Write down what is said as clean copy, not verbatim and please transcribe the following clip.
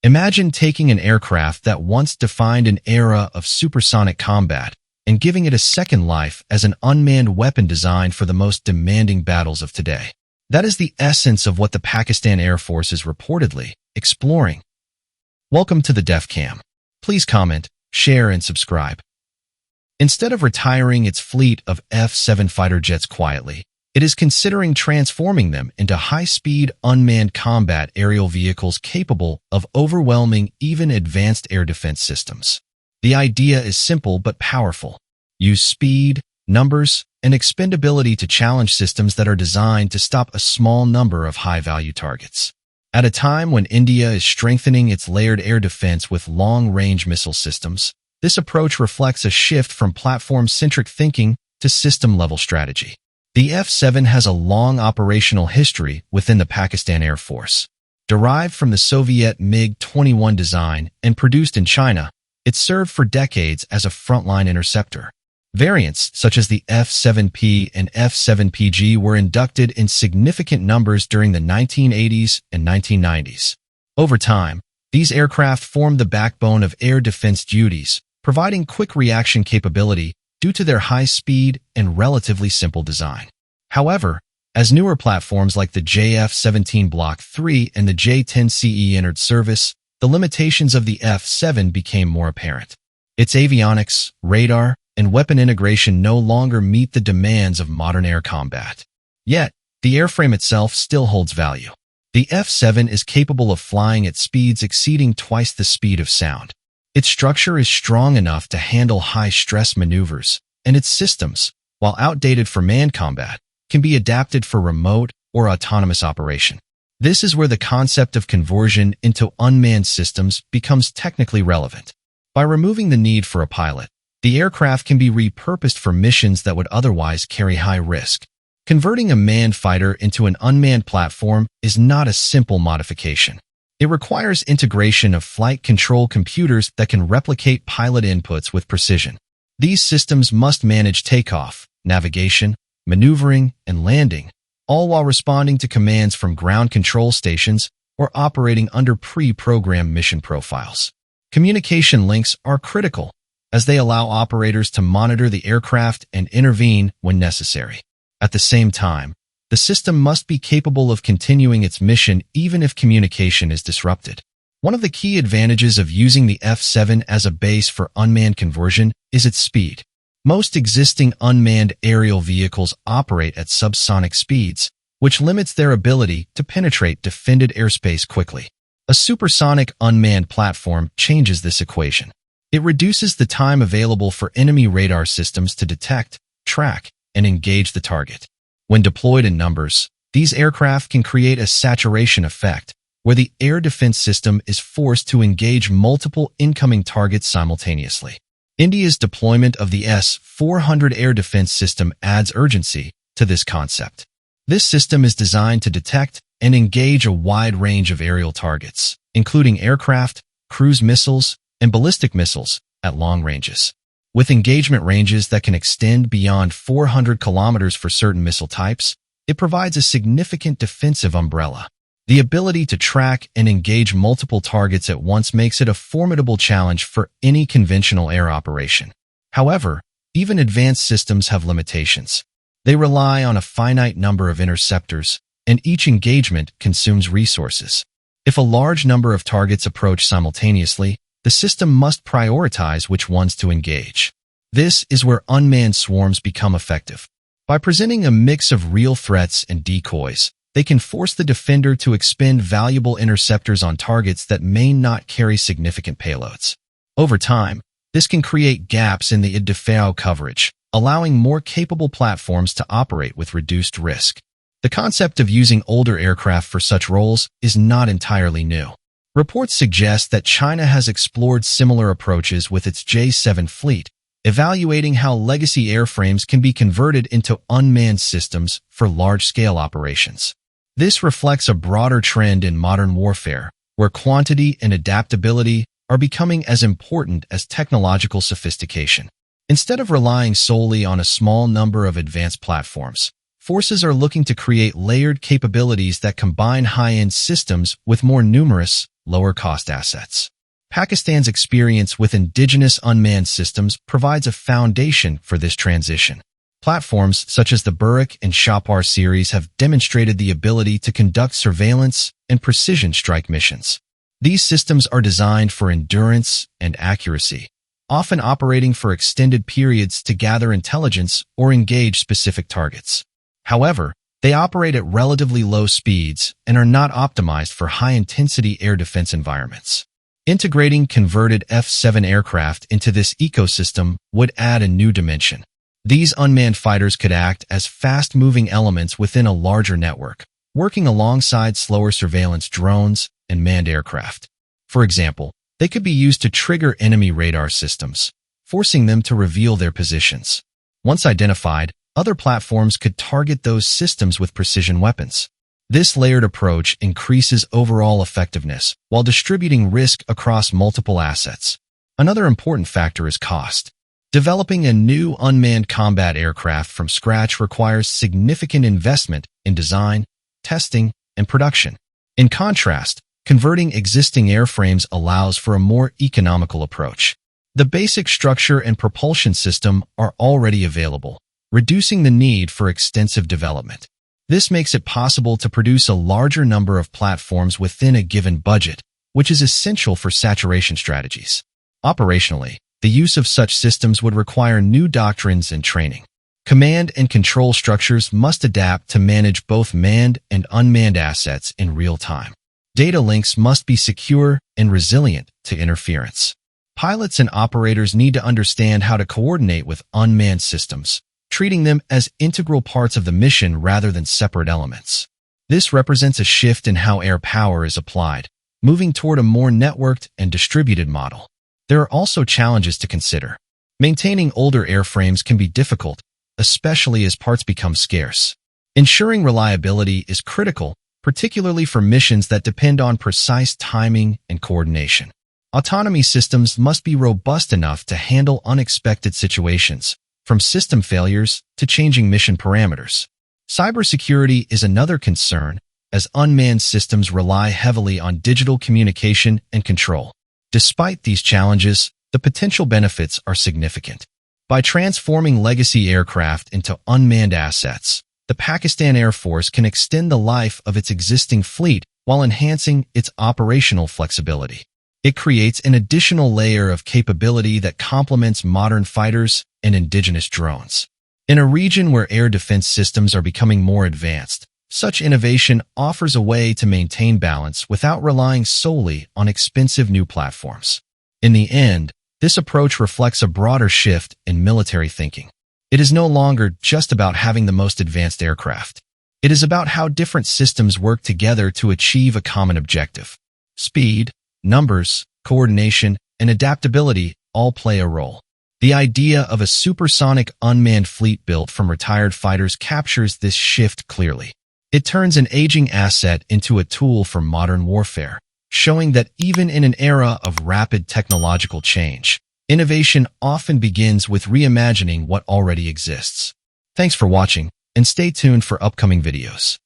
Imagine taking an aircraft that once defined an era of supersonic combat and giving it a second life as an unmanned weapon designed for the most demanding battles of today. That is the essence of what the Pakistan Air Force is reportedly exploring. Welcome to the DefCam. Please comment, share, and subscribe. Instead of retiring its fleet of F-7 fighter jets quietly, it is considering transforming them into high-speed, unmanned combat aerial vehicles capable of overwhelming even advanced air defense systems. The idea is simple but powerful. Use speed, numbers, and expendability to challenge systems that are designed to stop a small number of high-value targets. At a time when India is strengthening its layered air defense with long-range missile systems, this approach reflects a shift from platform-centric thinking to system-level strategy. The F-7 has a long operational history within the Pakistan Air Force. Derived from the Soviet MiG-21 design and produced in China, it served for decades as a frontline interceptor. Variants such as the F-7P and F-7PG were inducted in significant numbers during the 1980s and 1990s. Over time, these aircraft formed the backbone of air defense duties, providing quick reaction capability due to their high speed and relatively simple design. However, as newer platforms like the JF-17 Block 3 and the J-10CE entered service, the limitations of the F-7 became more apparent. Its avionics, radar, and weapon integration no longer meet the demands of modern air combat. Yet, the airframe itself still holds value. The F-7 is capable of flying at speeds exceeding twice the speed of sound. Its structure is strong enough to handle high-stress maneuvers, and its systems, while outdated for manned combat, can be adapted for remote or autonomous operation. This is where the concept of conversion into unmanned systems becomes technically relevant. By removing the need for a pilot, the aircraft can be repurposed for missions that would otherwise carry high risk. Converting a manned fighter into an unmanned platform is not a simple modification. It requires integration of flight control computers that can replicate pilot inputs with precision. These systems must manage takeoff, navigation, maneuvering, and landing, all while responding to commands from ground control stations or operating under pre-programmed mission profiles. Communication links are critical, as they allow operators to monitor the aircraft and intervene when necessary. At the same time, the system must be capable of continuing its mission even if communication is disrupted. One of the key advantages of using the F-7 as a base for unmanned conversion is its speed. Most existing unmanned aerial vehicles operate at subsonic speeds, which limits their ability to penetrate defended airspace quickly. A supersonic unmanned platform changes this equation. It reduces the time available for enemy radar systems to detect, track, and engage the target. When deployed in numbers, these aircraft can create a saturation effect, where the air defense system is forced to engage multiple incoming targets simultaneously. India's deployment of the S-400 air defense system adds urgency to this concept. This system is designed to detect and engage a wide range of aerial targets, including aircraft, cruise missiles, and ballistic missiles at long ranges. With engagement ranges that can extend beyond 400 kilometers for certain missile types, it provides a significant defensive umbrella. The ability to track and engage multiple targets at once makes it a formidable challenge for any conventional air operation. However, even advanced systems have limitations. They rely on a finite number of interceptors, and each engagement consumes resources. If a large number of targets approach simultaneously, the system must prioritize which ones to engage. This is where unmanned swarms become effective. By presenting a mix of real threats and decoys, they can force the defender to expend valuable interceptors on targets that may not carry significant payloads. Over time, this can create gaps in the IDFAO coverage, allowing more capable platforms to operate with reduced risk. The concept of using older aircraft for such roles is not entirely new. Reports suggest that China has explored similar approaches with its J-7 fleet, evaluating how legacy airframes can be converted into unmanned systems for large-scale operations. This reflects a broader trend in modern warfare, where quantity and adaptability are becoming as important as technological sophistication. Instead of relying solely on a small number of advanced platforms, forces are looking to create layered capabilities that combine high-end systems with more numerous, lower-cost assets. Pakistan's experience with indigenous unmanned systems provides a foundation for this transition. Platforms such as the Buraq and Shapar series have demonstrated the ability to conduct surveillance and precision strike missions. These systems are designed for endurance and accuracy, often operating for extended periods to gather intelligence or engage specific targets. However, they operate at relatively low speeds and are not optimized for high-intensity air defense environments. Integrating converted F-7 aircraft into this ecosystem would add a new dimension. These unmanned fighters could act as fast-moving elements within a larger network, working alongside slower surveillance drones and manned aircraft. For example, they could be used to trigger enemy radar systems, forcing them to reveal their positions. Once identified, other platforms could target those systems with precision weapons. This layered approach increases overall effectiveness while distributing risk across multiple assets. Another important factor is cost. Developing a new unmanned combat aircraft from scratch requires significant investment in design, testing, and production. In contrast, converting existing airframes allows for a more economical approach. The basic structure and propulsion system are already available, reducing the need for extensive development. This makes it possible to produce a larger number of platforms within a given budget, which is essential for saturation strategies. Operationally, the use of such systems would require new doctrines and training. Command and control structures must adapt to manage both manned and unmanned assets in real time. Data links must be secure and resilient to interference. Pilots and operators need to understand how to coordinate with unmanned systems, treating them as integral parts of the mission rather than separate elements. This represents a shift in how air power is applied, moving toward a more networked and distributed model. There are also challenges to consider. Maintaining older airframes can be difficult, especially as parts become scarce. Ensuring reliability is critical, particularly for missions that depend on precise timing and coordination. Autonomy systems must be robust enough to handle unexpected situations, from system failures to changing mission parameters. Cybersecurity is another concern, as unmanned systems rely heavily on digital communication and control. Despite these challenges, the potential benefits are significant. By transforming legacy aircraft into unmanned assets, the Pakistan Air Force can extend the life of its existing fleet while enhancing its operational flexibility. It creates an additional layer of capability that complements modern fighters and indigenous drones. In a region where air defense systems are becoming more advanced, such innovation offers a way to maintain balance without relying solely on expensive new platforms. In the end, this approach reflects a broader shift in military thinking. It is no longer just about having the most advanced aircraft. It is about how different systems work together to achieve a common objective. Speed, numbers, coordination, and adaptability all play a role. The idea of a supersonic unmanned fleet built from retired fighters captures this shift clearly. It turns an aging asset into a tool for modern warfare, showing that even in an era of rapid technological change, innovation often begins with reimagining what already exists. Thanks for watching, and stay tuned for upcoming videos.